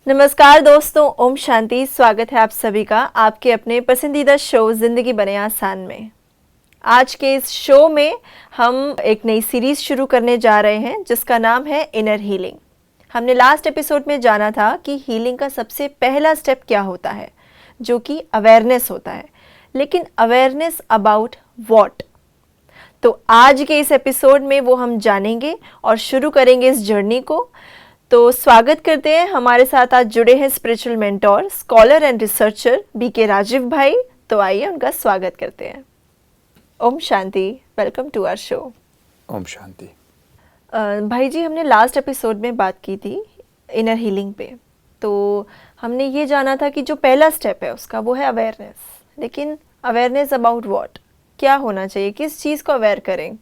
नमस्कार दोस्तों, ओम शांति। स्वागत है आप सभी का आपके अपने पसंदीदा शो जिंदगी बने आसान में। आज के इस शो में हम एक नई सीरीज शुरू करने जा रहे हैं जिसका नाम है इनर हीलिंग। हमने लास्ट एपिसोड में जाना था कि हीलिंग का सबसे पहला स्टेप क्या होता है, जो कि अवेयरनेस होता है। लेकिन अवेयरनेस अबाउट व्हाट? तो आज के इस एपिसोड में वो हम जानेंगे और शुरू करेंगे इस जर्नी को। तो स्वागत करते हैं, हमारे साथ आज जुड़े हैं spiritual mentor, scholar and researcher BK Rajiv भाई। तो आइए उनका स्वागत करते हैं। ओम शांति, वेलकम टू आवर शो। ओम शांति। भाई जी, हमने लास्ट एपिसोड में बात की थी इनर हीलिंग पे। तो हमने ये जाना था कि जो पहला स्टेप है उसका वो है अवेयरनेस। लेकिन अवेयरनेस अबाउट व्हाट? क्या होना चाहिए, किस चीज़ को अवेयर करें?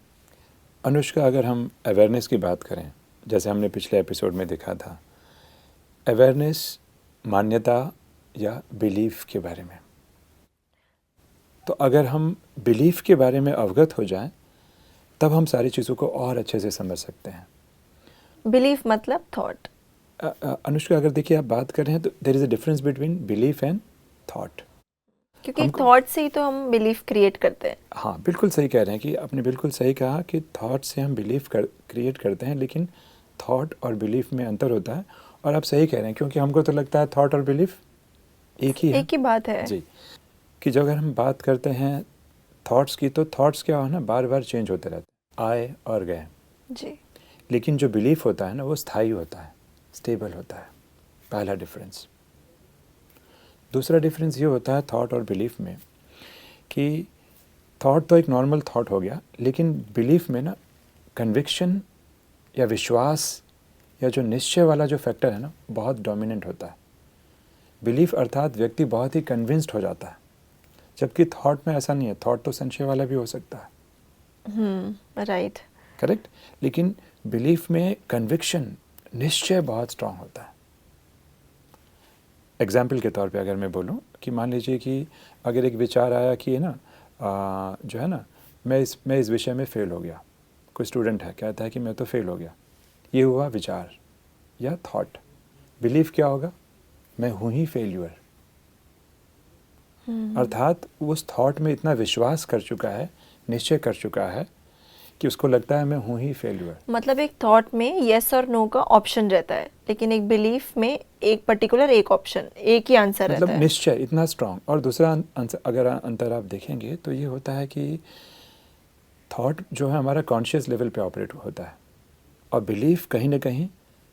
अनुष्का, अगर हम अवेयरनेस की बात करें, जैसे हमने पिछले एपिसोड में देखा था, अवेयरनेस मान्यता या बिलीफ के बारे में। तो अगर हम बिलीफ के बारे में अवगत हो जाएं, तब हम सारी चीज़ों को और अच्छे से समझ सकते हैं। बिलीफ मतलब थॉट। अनुष्का, अगर देखिए आप बात कर रहे हैं तो there is a difference between belief and thought. क्योंकि थॉट से ही तो हम बिलीफ क्रिएट करते हैं। हाँ, बिल्कुल सही कह रहे हैं कि आपने बिल्कुल सही कहा कि थॉट से हम बिलीफ क्रिएट करते हैं, लेकिन थॉट और बिलीफ में अंतर होता है। और आप सही कह रहे हैं, क्योंकि हमको तो लगता है थॉट और बिलीफ एक ही है। एक ही बात है जी, कि जो अगर हम बात करते हैं थॉट्स की, तो थॉट्स क्या है ना, बार बार चेंज होते रहते हैं, आए और गए। जी। लेकिन जो बिलीफ होता है ना, वो स्थायी होता है, स्टेबल होता है। पहला डिफरेंस। दूसरा डिफरेंस ये होता है थॉट और बिलीफ में कि थॉट तो एक नॉर्मल थॉट हो गया, लेकिन बिलीफ में ना कन्विक्शन या विश्वास या जो निश्चय वाला जो फैक्टर है ना, बहुत डोमिनेंट होता है। बिलीफ अर्थात व्यक्ति बहुत ही कन्विंस्ड हो जाता है, जबकि थॉट में ऐसा नहीं है। थॉट तो संशय वाला भी हो सकता है। राइट। करेक्ट। लेकिन बिलीफ में कन्विक्शन, निश्चय बहुत स्ट्रांग होता है। एग्जाम्पल के तौर पे अगर मैं बोलूँ कि मान लीजिए कि अगर एक विचार आया कि है ना, जो है ना, मैं इस विषय में फ़ेल हो गया। कोई स्टूडेंट है, कहता है कि मैं तो फ़ेल हो गया। ये हुआ विचार या थॉट। बिलीफ क्या होगा? मैं हूँ ही फेल्यूर। अर्थात उस थॉट में इतना विश्वास कर चुका है, निश्चय कर चुका है कि उसको लगता है मैं हूँ ही फेल्यूर। मतलब एक थॉट में यस और नो का ऑप्शन रहता है, लेकिन एक बिलीफ में एक पर्टिकुलर एक ऑप्शन, एक ही आंसर रहता मतलब है। निश्चय इतना स्ट्रांग। और दूसरा अगर अंतर आप देखेंगे तो ये होता है कि थॉट जो है हमारा कॉन्शियस लेवल पे ऑपरेट होता है, और बिलीफ कहीं ना कहीं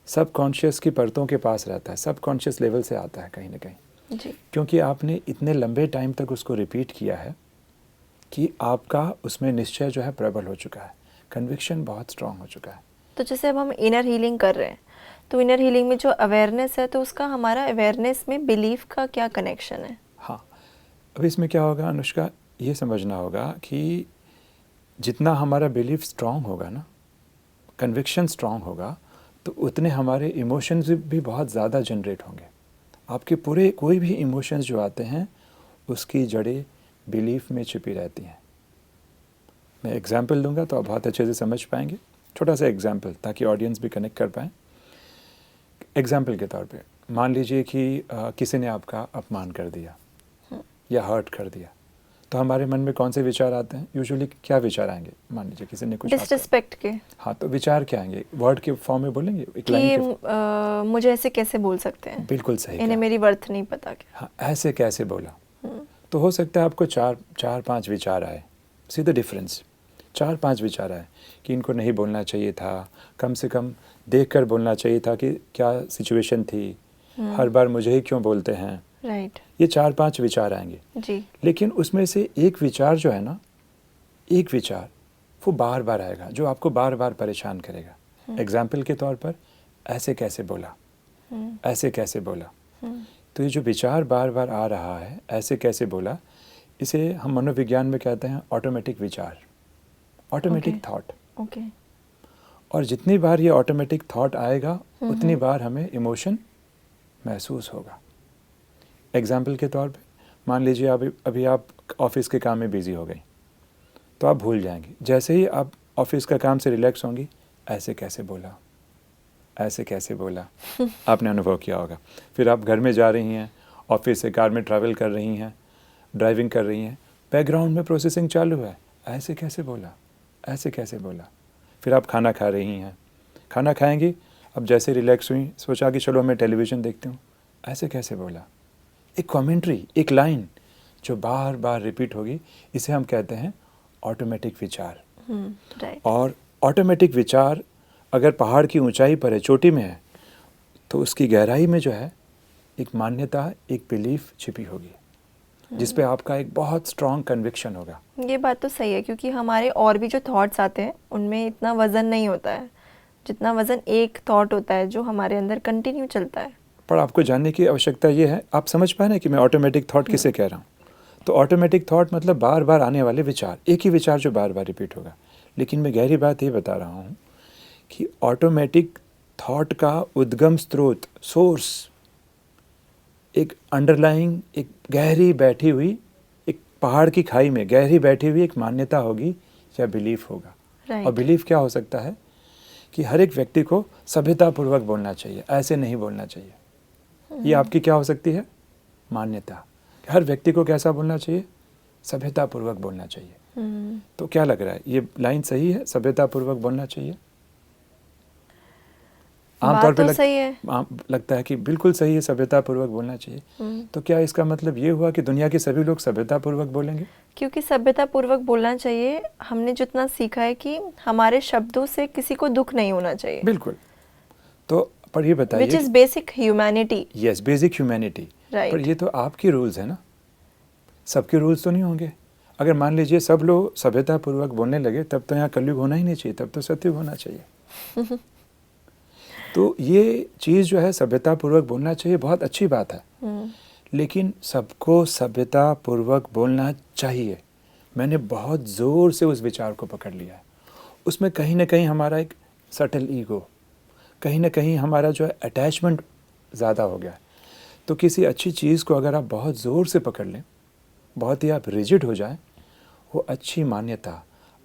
सब कॉन्शियस की परतों के पास रहता है, सब कॉन्शियस लेवल से आता है कहीं ना कहीं। जी। क्योंकि आपने इतने लंबे टाइम तक उसको रिपीट किया है कि आपका उसमें निश्चय जो है प्रबल हो चुका है, कन्विक्शन बहुत स्ट्रांग हो चुका है। तो जैसे अब हम इनर हीलिंग कर रहे हैं, तो इनर हीलिंग में जो अवेयरनेस है, तो उसका हमारा अवेयरनेस में बिलीफ का क्या कनेक्शन है? हाँ, अब इसमें क्या होगा अनुष्का, ये समझना होगा कि जितना हमारा बिलीफ स्ट्रांग होगा ना, कन्विक्शन स्ट्रांग होगा, तो उतने हमारे इमोशंस भी बहुत ज़्यादा जनरेट होंगे। आपके पूरे कोई भी इमोशंस जो आते हैं, उसकी जड़ें बिलीफ में छिपी रहती हैं। मैं एग्जांपल दूंगा तो आप बहुत अच्छे से समझ पाएंगे। छोटा सा एग्जांपल, ताकि ऑडियंस भी कनेक्ट कर पाएँ। एग्जांपल के तौर पे मान लीजिए कि किसी ने आपका अपमान कर दिया या हर्ट कर दिया, तो हमारे मन में कौन से विचार आते हैं? यूजुअली क्या विचार आएंगे? मान लीजिए किसी ने कुछ डिसरिस्पेक्ट के। हाँ, तो विचार क्या आएंगे? वर्ड के फॉर्म में बोलेंगे, एक लाइन कि के। मुझे ऐसे कैसे बोल सकते हैं, बिल्कुल सही इन्हें कहा। मेरी वर्थ नहीं पता क्या। हाँ, ऐसे कैसे बोला। तो हो सकता है आपको चार पांच विचार आए। See the difference. 4-5 विचार आए कि इनको नहीं बोलना चाहिए था, कम से कम देख कर बोलना चाहिए था कि क्या सिचुएशन थी, हर बार मुझे ही क्यों बोलते हैं। राइट। ये 4-5 विचार आएंगे। जी। लेकिन उसमें से एक विचार जो है ना, एक विचार वो बार बार आएगा, जो आपको बार बार परेशान करेगा। एग्जाम्पल के तौर पर, ऐसे कैसे बोला, ऐसे कैसे बोला। तो ये जो विचार बार बार आ रहा है, ऐसे कैसे बोला, इसे हम मनोविज्ञान में कहते हैं ऑटोमेटिक विचार, ऑटोमेटिक थॉट। ओके। और जितनी बार ये ऑटोमेटिक थॉट आएगा, उतनी बार हमें इमोशन महसूस होगा। एग्जाम्पल के तौर पे मान लीजिए अभी आप ऑफिस के काम में बिजी हो गई, तो आप भूल जाएंगे। जैसे ही आप ऑफिस का काम से रिलैक्स होंगी, ऐसे कैसे बोला, ऐसे कैसे बोला। आपने अनुभव किया होगा। फिर आप घर में जा रही हैं, ऑफिस से कार में ट्रैवल कर रही हैं, ड्राइविंग कर रही हैं, बैकग्राउंड में प्रोसेसिंग चालू है, ऐसे कैसे बोला, ऐसे कैसे बोला। फिर आप खाना खा रही हैं, खाना खाएंगी, अब जैसे रिलैक्स हुई, सोचा कि चलो मैं टेलीविज़न देखती हूँ, ऐसे कैसे बोला। एक कमेंट्री, एक लाइन जो बार बार रिपीट होगी, इसे हम कहते हैं ऑटोमेटिक विचार। राइट। और ऑटोमेटिक विचार अगर पहाड़ की ऊंचाई पर है, चोटी में है, तो उसकी गहराई में जो है एक मान्यता, एक बिलीफ छिपी होगी, जिस पे आपका एक बहुत स्ट्रॉन्ग कन्विक्शन होगा। ये बात तो सही है, क्योंकि हमारे और भी जो थॉट्स आते हैं उनमें इतना वजन नहीं होता है जितना वजन एक थॉट होता है जो हमारे अंदर कंटिन्यू चलता है। पर आपको जानने की आवश्यकता ये है, आप समझ पाए ना कि मैं ऑटोमेटिक थॉट किसे कह रहा हूँ। तो ऑटोमेटिक थॉट मतलब बार बार आने वाले विचार, एक ही विचार जो बार बार रिपीट होगा। लेकिन मैं गहरी बात ये बता रहा हूँ कि ऑटोमेटिक थॉट का उद्गम स्रोत, सोर्स, एक अंडरलाइंग, एक गहरी बैठी हुई, एक पहाड़ की खाई में गहरी बैठी हुई एक मान्यता होगी या बिलीफ होगा। Right. और बिलीफ क्या हो सकता है कि हर एक व्यक्ति को सभ्यतापूर्वक बोलना चाहिए, ऐसे नहीं बोलना चाहिए। ये आपकी क्या हो सकती है, मान्यता। हर व्यक्ति को कैसा बोलना चाहिए, सभ्यतापूर्वक बोलना चाहिए। तो क्या लग रहा है, ये लाइन सही है, सभ्यतापूर्वक बोलना चाहिए? आमतौर पे सही है। लगता है कि बिल्कुल सही है, सभ्यतापूर्वक बोलना चाहिए। तो क्या इसका मतलब ये हुआ कि दुनिया के सभी लोग सभ्यतापूर्वक बोलेंगे? क्योंकि सभ्यतापूर्वक बोलना चाहिए, हमने जितना सीखा है कि हमारे शब्दों से किसी को दुख नहीं होना चाहिए। बिल्कुल। तो पर ये बताइए, which is basic humanity. Yes, basic humanity. पर ये तो आपकी रूल्स है ना, सबके रूल्स तो नहीं होंगे। अगर मान लीजिए सब लोग सभ्यतापूर्वक बोलने लगे, तब तो यहाँ कलयुग होना ही नहीं चाहिए, तब तो सतयुग होना चाहिए। तो ये चीज़ जो है, सभ्यतापूर्वक बोलना चाहिए, बहुत अच्छी बात है। लेकिन सबको सभ्यतापूर्वक बोलना चाहिए, मैंने बहुत ज़ोर से उस विचार को पकड़ लिया है। उसमें कहीं ना कहीं हमारा एक सटल ईगो, कहीं ना कहीं हमारा जो है अटैचमेंट ज़्यादा हो गया है। तो किसी अच्छी चीज़ को अगर आप बहुत ज़ोर से पकड़ लें, बहुत ही आप रिजिड हो जाएं, वो अच्छी मान्यता,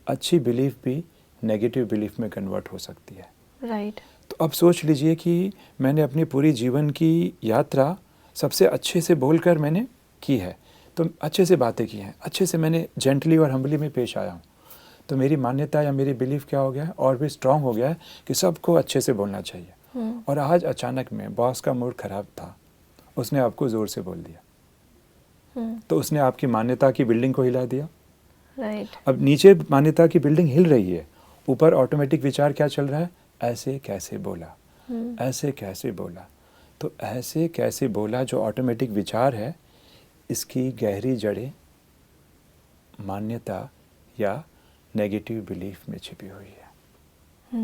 अच्छी बिलीफ भी नेगेटिव बिलीफ में कन्वर्ट हो सकती है। राइट। तो अब सोच लीजिए कि मैंने अपनी पूरी जीवन की यात्रा सबसे अच्छे से बोलकर मैंने की है, तो अच्छे से बातें की हैं, अच्छे से मैंने जेंटली और हम्बली में पेश आया हूँ। तो मेरी मान्यता या मेरी बिलीफ क्या हो गया है, और भी स्ट्रांग हो गया है कि सबको अच्छे से बोलना चाहिए। और आज अचानक में बॉस का मूड खराब था, उसने आपको ज़ोर से बोल दिया, तो उसने आपकी मान्यता की बिल्डिंग को हिला दिया। राइट। अब नीचे मान्यता की बिल्डिंग हिल रही है, ऊपर ऑटोमेटिक विचार क्या चल रहा है, ऐसे कैसे बोला, ऐसे कैसे बोला। तो ऐसे कैसे बोला जो ऑटोमेटिक विचार है, इसकी गहरी जड़ें मान्यता या नेगेटिव बिलीफ में छिपी हुई है।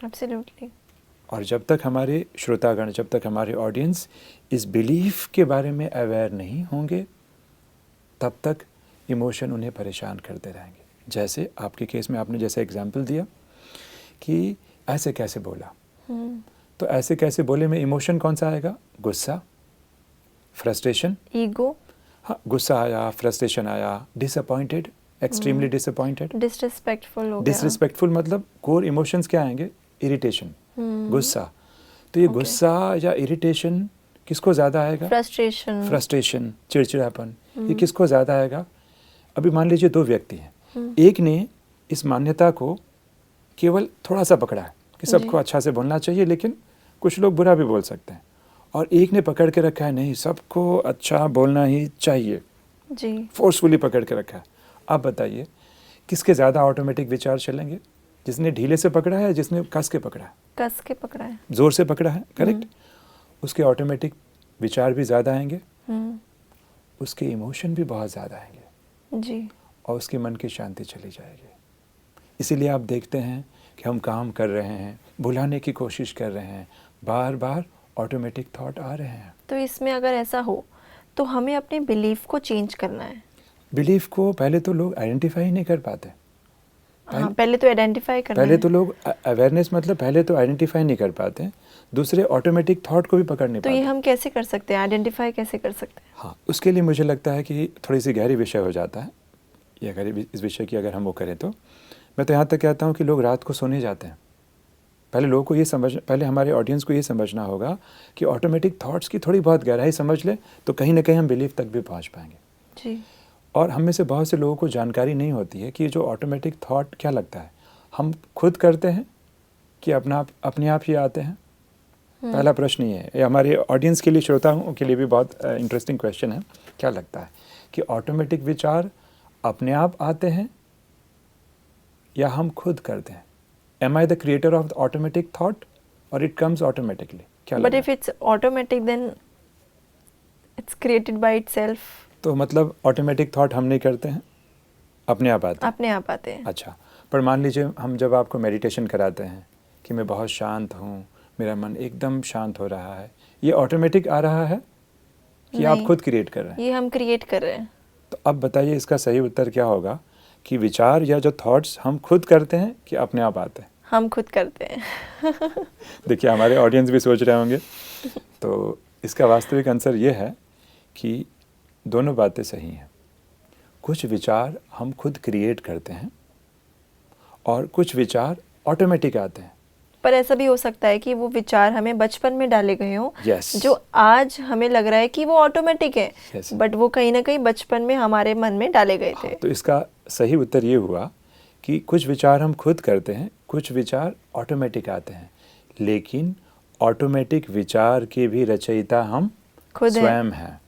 एब्सोल्युटली। और जब तक हमारे श्रोतागण, जब तक हमारे ऑडियंस इस बिलीफ के बारे में अवेयर नहीं होंगे, तब तक इमोशन उन्हें परेशान करते रहेंगे। जैसे आपके केस में आपने जैसे एग्जाम्पल दिया कि ऐसे कैसे बोला, तो ऐसे कैसे बोले में इमोशन कौन सा आएगा, गुस्सा, फ्रस्ट्रेशन, ईगो। हाँ, गुस्सा आया, फ्रस्ट्रेशन आया, डिसअपॉइंटेड, एक्सट्रीमली डिसअपॉइंटेड, डिसरिस्पेक्टफुल हो गया। डिसरिस्पेक्टफुल मतलब कोर इमोशंस क्या आएंगे, इरिटेशन, गुस्सा। तो ये गुस्सा या इरिटेशन किसको ज़्यादा आएगा, फ्रस्ट्रेशन, फ्रस्ट्रेशन, चिड़चिड़ापन, ये किसको ज़्यादा आएगा। अभी मान लीजिए दो व्यक्ति हैं, एक ने इस मान्यता को केवल थोड़ा सा पकड़ा है कि सबको अच्छा से बोलना चाहिए, लेकिन कुछ लोग बुरा भी बोल सकते हैं, और एक ने पकड़ के रखा है नहीं, सबको अच्छा बोलना ही चाहिए, जी, फोर्सफुली पकड़ के रखा है। आप बताइए किसके ज़्यादा ऑटोमेटिक विचार चलेंगे, जिसने ढीले से पकड़ा है, जिसने कस के पकड़ा है, कस के पकड़ा है, ज़ोर से पकड़ा है, करेक्ट, उसके ऑटोमेटिक विचार भी ज़्यादा आएंगे, उसके इमोशन भी बहुत ज़्यादा आएंगे जी, और उसके मन की शांति चली जाएगी। इसीलिए आप देखते हैं कि हम काम कर रहे हैं, भुलाने की कोशिश कर रहे हैं, बार बार ऑटोमेटिक थॉट आ रहे हैं। तो इसमें अगर ऐसा हो तो हमें अपने बिलीफ को चेंज करना है। बिलीफ को पहले तो लोग आइडेंटिफाई नहीं कर पाते। हाँ, पहले तो आइडेंटिफाई करना पहले है। तो लोग अवेयरनेस मतलब पहले तो आइडेंटिफाई नहीं कर पाते, दूसरे ऑटोमेटिक थॉट को भी पकड़ नहीं तो पाते। ये हम कैसे कर सकते हैं, आइडेंटिफाई कैसे कर सकते हैं? हाँ, उसके लिए मुझे लगता है कि थोड़ी सी गहरी विषय हो जाता है, या अगर इस विषय की अगर हम वो करें तो मैं तो यहाँ तक कहता हूँ कि लोग रात को सोने जाते हैं, पहले हमारे ऑडियंस को ये समझना होगा कि ऑटोमेटिक थॉट्स की थोड़ी बहुत गहराई समझ ले तो कहीं ना कहीं हम बिलीफ तक भी पहुंच पाएंगे जी। और हम में से बहुत से लोगों को जानकारी नहीं होती है कि ये जो ऑटोमेटिक थॉट क्या लगता है, हम खुद करते हैं कि अपने आप ही आते हैं। पहला प्रश्न ये हमारे ऑडियंस के लिए, श्रोताओं के लिए भी बहुत इंटरेस्टिंग क्वेश्चन है। क्या लगता है कि ऑटोमेटिक विचार अपने आप आते हैं या हम खुद करते हैं? Am I the creator of the automatic thought or it comes automatically? क्या But लगता if it's automatic, then it's created by itself. तो मतलब ऑटोमेटिक थॉट हम नहीं करते हैं, अपने आप आते हैं। अपने आप आते हैं। अच्छा, पर मान लीजिए हम जब आपको मेडिटेशन कराते हैं कि मैं बहुत शांत हूँ, मेरा मन एकदम शांत हो रहा है, ये ऑटोमेटिक आ रहा है कि आप नहीं, खुद क्रिएट कर रहे हैं? ये हम क्रिएट कर रहे हैं। तो अब बताइए इसका सही उत्तर क्या होगा कि विचार या जो थॉट्स हम खुद करते हैं कि अपने आप आते हैं? हम खुद करते हैं। देखिए हमारे ऑडियंस भी सोच रहे होंगे, तो इसका वास्तविक आंसर ये है कि दोनों बातें सही हैं। कुछ विचार हम खुद क्रिएट करते हैं और कुछ विचार ऑटोमेटिक आते हैं। पर ऐसा भी हो सकता है कि वो विचार हमें बचपन में डाले गए हों, Yes. जो आज हमें लग रहा है कि वो ऑटोमेटिक है, Yes. बट वो कहीं ना कहीं बचपन में हमारे मन में डाले गए थे। तो इसका सही उत्तर ये हुआ कि कुछ विचार हम खुद करते हैं, कुछ विचार ऑटोमेटिक आते हैं, लेकिन ऑटोमेटिक विचार के भी रचयिता हम खुद हैं। स्वयं हैं।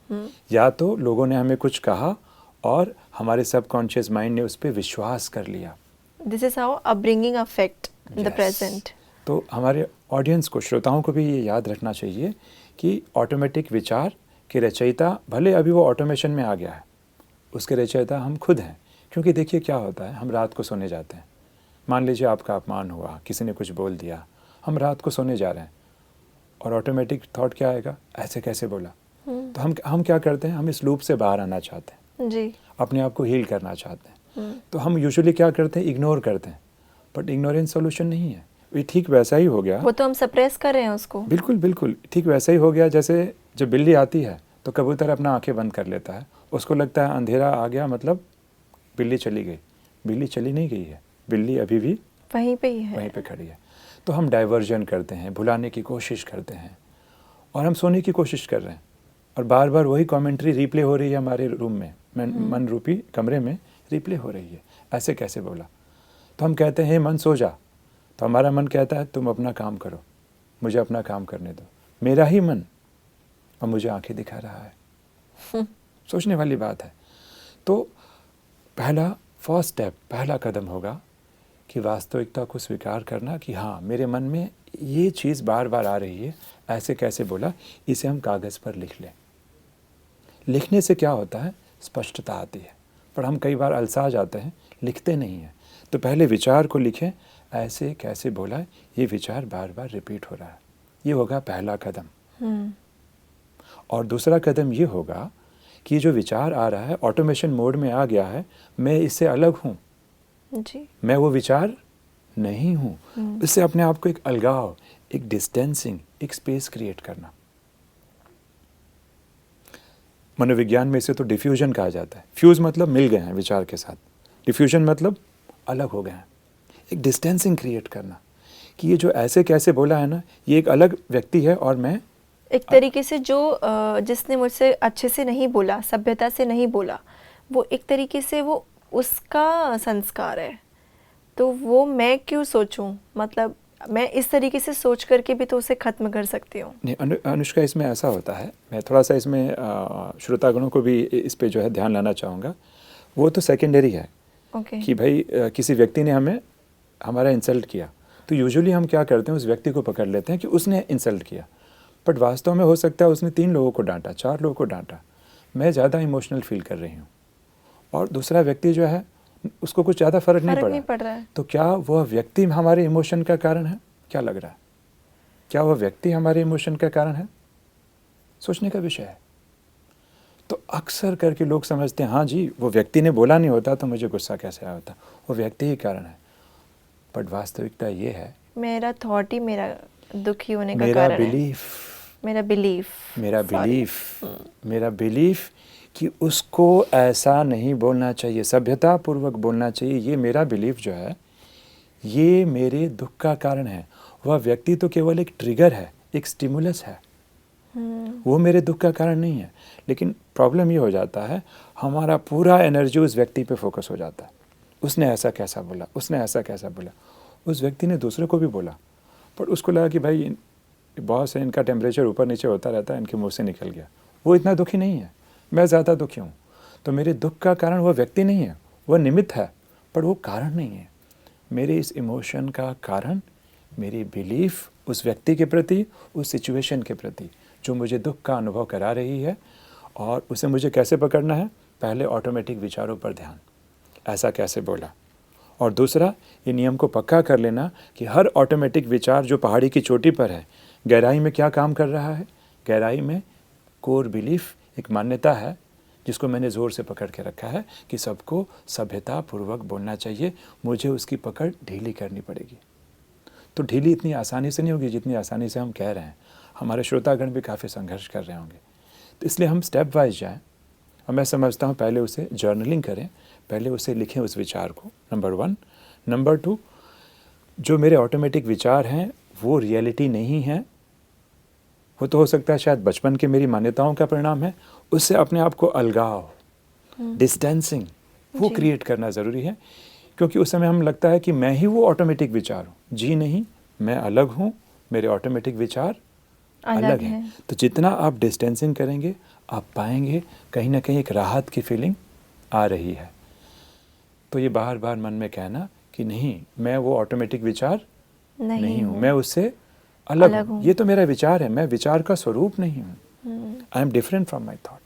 या तो लोगों ने हमें कुछ कहा और हमारे सबकॉन्शियस माइंड ने उस पर विश्वास कर लिया। This is how upbringing affect the Yes. Present. तो हमारे ऑडियंस को, श्रोताओं को भी ये याद रखना चाहिए कि ऑटोमेटिक विचार के रचयिता, भले अभी वो ऑटोमेशन में आ गया है, उसके रचयिता हम खुद हैं। क्योंकि देखिए क्या होता है, हम रात को सोने जाते हैं, मान लीजिए आपका अपमान हुआ, किसी ने कुछ बोल दिया, हम रात को सोने जा रहे हैं और ऑटोमेटिक थॉट क्या आएगा, ऐसे कैसे बोला। तो हम क्या करते हैं, हम इस लूप से बाहर आना चाहते हैं, जी। अपने आप को हील करना चाहते हैं। तो हम यूजुअली क्या करते हैं, इग्नोर करते हैं, बट इग्नोरेंस सॉल्यूशन नहीं है। ये ठीक वैसा ही हो गया, वो तो हम सप्रेस कर रहे हैं उसको। बिल्कुल बिल्कुल ठीक वैसा ही हो गया जैसे जब बिल्ली आती है तो कबूतर अपना आंखें बंद कर लेता है, उसको लगता है अंधेरा आ गया मतलब बिल्ली चली गई। बिल्ली चली नहीं गई है, बिल्ली अभी भी वहीं पे ही है। वहीं पे खड़ी है। तो हम डाइवर्जन करते हैं, भुलाने की कोशिश करते हैं और हम सोने की कोशिश कर रहे हैं और बार बार वही कमेंट्री रिप्ले हो रही है हमारे रूम में, मन रूपी कमरे में रिप्ले हो रही है, ऐसे कैसे बोला। तो हम कहते हैं मन सो जा, तो हमारा मन कहता है तुम अपना काम करो, मुझे अपना काम करने दो। मेरा ही मन और मुझे आंखें दिखा रहा है। सोचने वाली बात है। तो फर्स्ट स्टेप, पहला कदम होगा कि वास्तविकता को स्वीकार करना कि हाँ मेरे मन में ये चीज़ बार बार आ रही है, ऐसे कैसे बोला, इसे हम कागज़ पर लिख लें। लिखने से क्या होता है, स्पष्टता आती है। पर हम कई बार अलसा जाते हैं, लिखते नहीं हैं। तो पहले विचार को लिखें, ऐसे कैसे बोला, ये विचार बार बार रिपीट हो रहा है, ये होगा पहला कदम। और दूसरा कदम ये होगा कि जो विचार आ रहा है ऑटोमेशन मोड में आ गया है, मैं इससे अलग हूँ जी। मैं वो विचार नहीं हूँ। इससे अपने आप को एक अलगाव, एक डिस्टेंसिंग, एक स्पेस क्रिएट करना। मनोविज्ञान में इसे तो डिफ्यूजन कहा जाता है। फ्यूज मतलब मिल गए हैं विचार के साथ, डिफ्यूजन मतलब अलग हो गए हैं। एक डिस्टेंसिंग क्रिएट करना कि ये जो ऐसे कैसे बोला है ना, ये एक अलग व्यक्ति है और मैं एक तरीके से जो जिसने मुझसे अच्छे से नहीं बोला, सभ्यता से नहीं बोला, वो एक तरीके से वो उसका संस्कार है। तो वो मैं क्यों सोचूं, मतलब मैं इस तरीके से सोच करके भी तो उसे ख़त्म कर सकती हूँ। नहीं अनुष्का, इसमें ऐसा होता है, मैं थोड़ा सा इसमें श्रोतागणों को भी इस पे जो है ध्यान लाना चाहूँगा। वो तो सेकेंडरी है कि भाई किसी व्यक्ति ने हमारा इंसल्ट किया, तो यूजुअली हम क्या करते हैं, उस व्यक्ति को पकड़ लेते हैं कि उसने इंसल्ट किया। बट वास्तव में हो सकता है उसने 3 लोगों को डांटा, 4 लोगों को डांटा, मैं ज़्यादा इमोशनल फील कर रही हूँ और दूसरा व्यक्ति जो है उसको कुछ ज़्यादा फर्क नहीं पड़ रहा है। तो क्या वह व्यक्ति हमारे इमोशन का कारण है? क्या लग रहा है, क्या वह व्यक्ति हमारे इमोशन का कारण है? सोचने का विषय है। तो अक्सर करके लोग समझते हैं हाँ जी, वो व्यक्ति ने बोला नहीं होता तो मुझे गुस्सा कैसे आया होता, वो व्यक्ति ही कारण है। बट वास्तविकता ये है, मेरा थॉट ही मेरा दुखी होने का कारण है। मेरा बिलीफ कि उसको ऐसा नहीं बोलना चाहिए, सभ्यता पूर्वक बोलना चाहिए, ये मेरा बिलीफ जो है ये मेरे दुख का कारण है। वह व्यक्ति तो केवल एक ट्रिगर है, एक स्टिमुलस है, वो मेरे दुख का कारण नहीं है। लेकिन प्रॉब्लम ये हो जाता है, हमारा पूरा एनर्जी उस व्यक्ति पे फोकस हो जाता है। उसने ऐसा कैसा बोला, उसने ऐसा कैसा बोला। उस व्यक्ति ने दूसरे को भी बोला, पर उसको लगा कि भाई बॉस है, इनका टेम्परेचर ऊपर नीचे होता रहता है, इनके मुंह से निकल गया। वो इतना दुखी नहीं है, मैं ज़्यादा दुखी हूँ। तो मेरे दुख का कारण वह व्यक्ति नहीं है, वह निमित्त है, पर वो कारण नहीं है। मेरे इस इमोशन का कारण मेरी बिलीफ उस व्यक्ति के प्रति, उस सिचुएशन के प्रति जो मुझे दुख का अनुभव करा रही है। और उसे मुझे कैसे पकड़ना है? पहले ऑटोमेटिक विचारों पर ध्यान, ऐसा कैसे बोला। और दूसरा, ये नियम को पक्का कर लेना कि हर ऑटोमेटिक विचार जो पहाड़ी की चोटी पर है, गहराई में क्या काम कर रहा है। गहराई में कोर बिलीफ, एक मान्यता है जिसको मैंने ज़ोर से पकड़ के रखा है कि सबको सभ्यतापूर्वक बोलना चाहिए, मुझे उसकी पकड़ ढीली करनी पड़ेगी। तो ढीली इतनी आसानी से नहीं होगी जितनी आसानी से हम कह रहे हैं। हमारे श्रोतागण भी काफ़ी संघर्ष कर रहे होंगे। तो इसलिए हम स्टेप वाइज जाएं। और मैं समझता हूँ पहले उसे जर्नलिंग करें, पहले उसे लिखें उस विचार को, नंबर 1। नंबर 2, जो मेरे ऑटोमेटिक विचार हैं वो रियलिटी नहीं है। वो तो हो सकता है शायद बचपन के मेरी मान्यताओं का परिणाम है। उससे अपने आप को अलगाव, डिस्टेंसिंग, वो क्रिएट करना ज़रूरी है। क्योंकि उस समय हम लगता है कि मैं ही वो ऑटोमेटिक विचार हूँ। जी नहीं, मैं अलग हूँ, मेरे ऑटोमेटिक विचार अलग हैं। तो जितना आप डिस्टेंसिंग करेंगे, आप पाएंगे कहीं ना कहीं एक राहत की फीलिंग आ रही है। तो ये बार बार मन में कहना कि नहीं, मैं वो ऑटोमेटिक विचार नहीं हूँ, मैं उससे अलग हूँ। ये तो मेरा विचार है, मैं विचार का स्वरूप नहीं हूँ। I am different from my thought.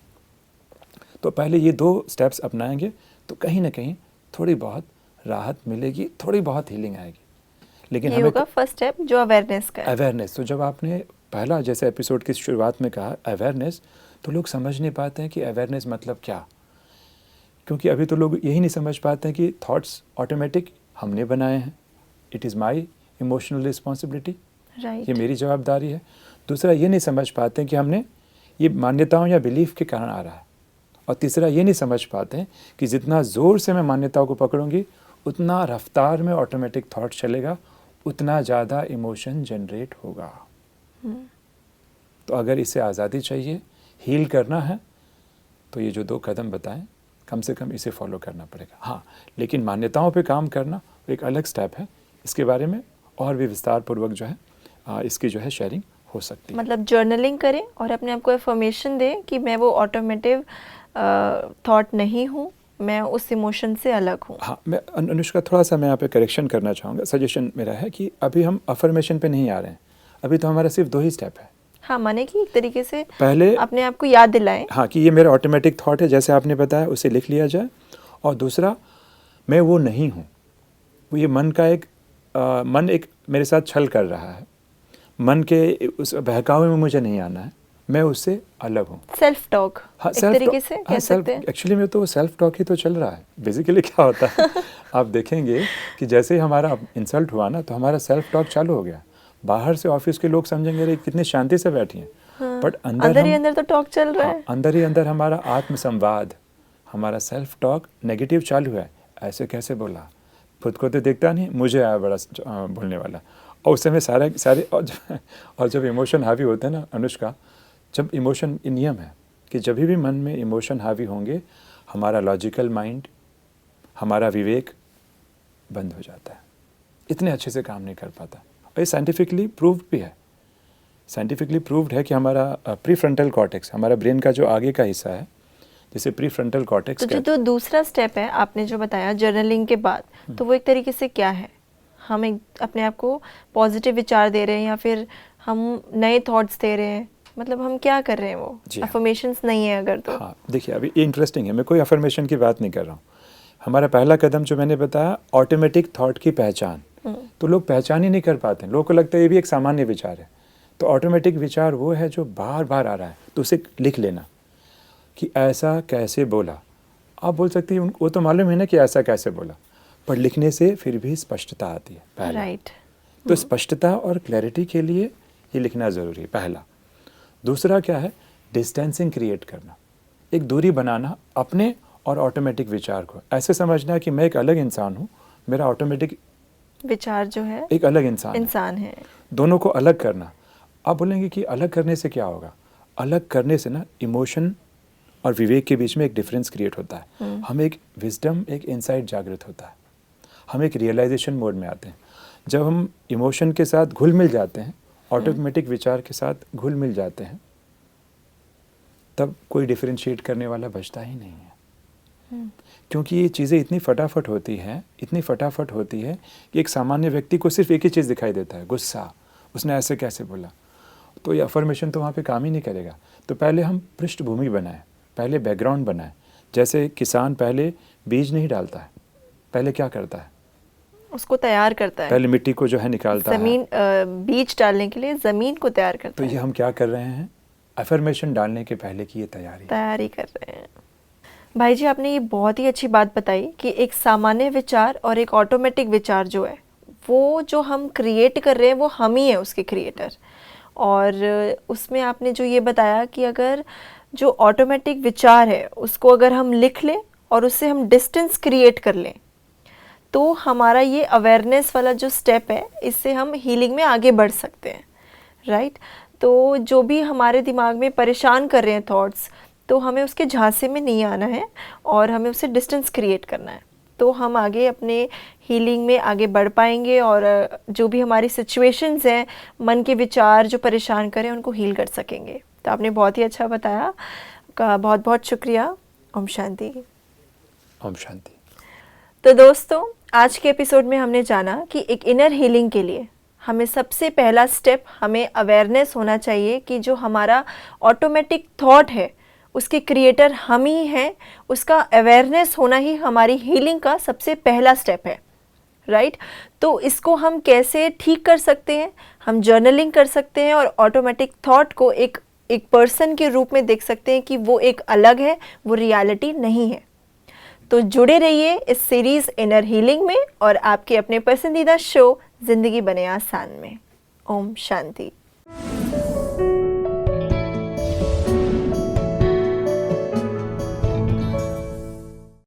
तो पहले ये 2 स्टेप्स अपनाएंगे तो कहीं ना कहीं थोड़ी बहुत राहत मिलेगी, थोड़ी बहुत हीलिंग आएगी। लेकिन ये होगा फर्स्ट स्टेप जो अवेयरनेस का है। अवेयरनेस। तो जब आपने पहला, जैसे एपिसोड की शुरुआत में कहा अवेयरनेस, तो लोग समझ नहीं पाते हैं कि अवेयरनेस मतलब क्या। क्योंकि अभी तो लोग यही नहीं समझ पाते हैं कि थॉट्स ऑटोमेटिक हमने बनाए हैं, it is my emotional responsibility, ये मेरी जवाबदारी है। दूसरा, ये नहीं समझ पाते हैं कि हमने ये मान्यताओं या बिलीफ के कारण आ रहा है। और तीसरा, ये नहीं समझ पाते हैं कि जितना ज़ोर से मैं मान्यताओं को पकड़ूंगी, उतना रफ्तार में ऑटोमेटिक थॉट चलेगा, उतना ज़्यादा इमोशन जनरेट होगा। तो अगर इसे आज़ादी चाहिए, हील करना है, तो ये जो 2 कदम बताएं, कम से कम इसे फॉलो करना पड़ेगा। हाँ, लेकिन मान्यताओं पे काम करना एक अलग स्टेप है। इसके बारे में और भी विस्तार पूर्वक जो है इसकी जो है शेयरिंग हो सकती है। मतलब जर्नलिंग करें और अपने आप को अफर्मेशन दें कि मैं वो ऑटोमेटिव थॉट नहीं हूँ, मैं उस इमोशन से अलग हूँ। हाँ, मैं अनुष्का थोड़ा सा मैं यहाँ पे करेक्शन करना चाहूँगा। सजेशन मेरा है कि अभी हम अफर्मेशन पे नहीं आ रहे हैं, अभी तो हमारा सिर्फ 2 ही स्टेप है। हाँ, माने कि एक तरीके से पहले अपने आप को याद दिलाएं, हाँ, कि ये मेरा ऑटोमेटिक थॉट है, जैसे आपने बताया, उसे लिख लिया जाए। और दूसरा, मैं वो नहीं हूँ, वो ये मन का एक मन एक मेरे साथ छल कर रहा है, मन के उस बहकावे में मुझे नहीं आना है, मैं उससे अलग हूँ। सेल्फ टॉक, हाँ, एक तरीके से कह सकते हैं। एक्चुअली में तो सेल्फ टॉक ही तो चल रहा है। बेसिकली क्या होता है आप देखेंगे कि जैसे ही हमारा इंसल्ट हुआ ना, तो हमारा सेल्फ टॉक चालू हो गया। बाहर से ऑफिस के लोग समझेंगे अरे कितनी शांति से बैठी हैं, बट अंदर ही अंदर तो टॉक चल रहा है। अंदर ही अंदर हमारा आत्मसंवाद, हमारा सेल्फ टॉक नेगेटिव चालू है। ऐसे कैसे बोला, खुद को तो देखता नहीं, मुझे आया बड़ा बोलने वाला। और उस समय सारे और जब इमोशन हावी होते हैं ना अनुष्का, जब इमोशन, नियम है कि जब भी मन में इमोशन हावी होंगे, हमारा लॉजिकल माइंड, हमारा विवेक बंद हो जाता है, इतने अच्छे से काम नहीं कर पाता। और ये साइंटिफिकली प्रूव्ड भी है। साइंटिफिकली प्रूव्ड है कि हमारा प्रीफ्रंटल कॉर्टेक्स, हमारा ब्रेन का जो आगे का हिस्सा है, जैसे प्रीफ्रंटल कॉर्टेक्स। तो जो दूसरा स्टेप है आपने जो बताया जर्नलिंग के बाद, तो वो एक तरीके से क्या है? हम एक अपने आप को पॉजिटिव विचार दे रहे हैं या फिर हम नए थॉट्स दे रहे हैं? मतलब हम क्या कर रहे हैं? वो अफर्मेशंस नहीं है अगर तो। हाँ, देखिए अभी ये इंटरेस्टिंग है, मैं कोई अफर्मेशन की बात नहीं कर रहा हूँ। हमारा पहला कदम जो मैंने बताया, ऑटोमेटिक थॉट की पहचान। तो लोग पहचान ही नहीं कर पाते, लोगों को लगता है ये भी एक सामान्य विचार है। तो ऑटोमेटिक विचार वो है जो बार बार आ रहा है, तो उसे लिख लेना कि ऐसा कैसे बोला। आप बोल सकते हैं वो तो मालूम है ना कि ऐसा कैसे बोला, पर लिखने से फिर भी स्पष्टता आती है पहला। राइट। तो स्पष्टता और क्लैरिटी के लिए ये लिखना ज़रूरी है, पहला। दूसरा क्या है, डिस्टेंसिंग क्रिएट करना, एक दूरी बनाना अपने और ऑटोमेटिक विचार को। ऐसे समझना कि मैं एक अलग इंसान हूँ, मेरा ऑटोमेटिक विचार जो है एक अलग इंसान इंसान है। दोनों को अलग करना। आप बोलेंगे कि अलग करने से क्या होगा? अलग करने से ना इमोशन और विवेक के बीच में एक डिफरेंस क्रिएट होता है। हम एक विजडम, एक इनसाइट जागृत होता है, हम एक रियलाइजेशन मोड में आते हैं। जब हम इमोशन के साथ घुल मिल जाते हैं, ऑटोमेटिक विचार के साथ घुल मिल जाते हैं, तब कोई डिफरेंशिएट करने वाला बचता ही नहीं है। क्योंकि ये चीज़ें इतनी फटाफट होती हैं, इतनी फटाफट होती है कि एक सामान्य व्यक्ति को सिर्फ एक ही चीज़ दिखाई देता है, गुस्सा, उसने ऐसे कैसे बोला। तो ये अफर्मेशन तो वहाँ पे काम ही नहीं करेगा। तो पहले हम पृष्ठभूमि बनाएं, पहले बैकग्राउंड बनाएं। जैसे किसान पहले बीज नहीं डालता है, पहले क्या करता है? उसको तैयार करता है, पहले मिट्टी को जो है निकालता है, जमीन बीज डालने के लिए ज़मीन को तैयार करता तो है। ये हम क्या कर रहे हैं? अफर्मेशन डालने के पहले की ये तैयारी कर रहे हैं। भाई जी, आपने ये बहुत ही अच्छी बात बताई कि एक सामान्य विचार और एक ऑटोमेटिक विचार जो है, वो जो हम क्रिएट कर रहे हैं वो हम ही है उसके क्रिएटर। और उसमें आपने जो ये बताया कि अगर जो ऑटोमेटिक विचार है उसको अगर हम लिख लें और उससे हम डिस्टेंस क्रिएट कर लें, तो हमारा ये अवेयरनेस वाला जो स्टेप है, इससे हम हीलिंग में आगे बढ़ सकते हैं, राइट। तो जो भी हमारे दिमाग में परेशान कर रहे हैं थॉट्स, तो हमें उसके झांसे में नहीं आना है और हमें उससे डिस्टेंस क्रिएट करना है, तो हम आगे अपने हीलिंग में आगे बढ़ पाएंगे और जो भी हमारी सिचुएशंस हैं, मन के विचार जो परेशान करें, उनको हील कर सकेंगे। तो आपने बहुत ही अच्छा बताया, का बहुत बहुत शुक्रिया। ओम शांति। ओम शांति। तो दोस्तों, आज के एपिसोड में हमने जाना कि एक इनर हीलिंग के लिए हमें सबसे पहला स्टेप, हमें अवेयरनेस होना चाहिए कि जो हमारा ऑटोमेटिक थॉट है उसके क्रिएटर हम ही हैं। उसका अवेयरनेस होना ही हमारी हीलिंग का सबसे पहला स्टेप है, राइट। तो इसको हम कैसे ठीक कर सकते हैं? हम जर्नलिंग कर सकते हैं और ऑटोमेटिक थॉट को एक पर्सन के रूप में देख सकते हैं कि वो एक अलग है, वो रियलिटी नहीं है। तो जुड़े रहिए इस सीरीज़ इनर हीलिंग में और आपके अपने पसंदीदा शो ज़िंदगी बने आसान में। ओम शांति।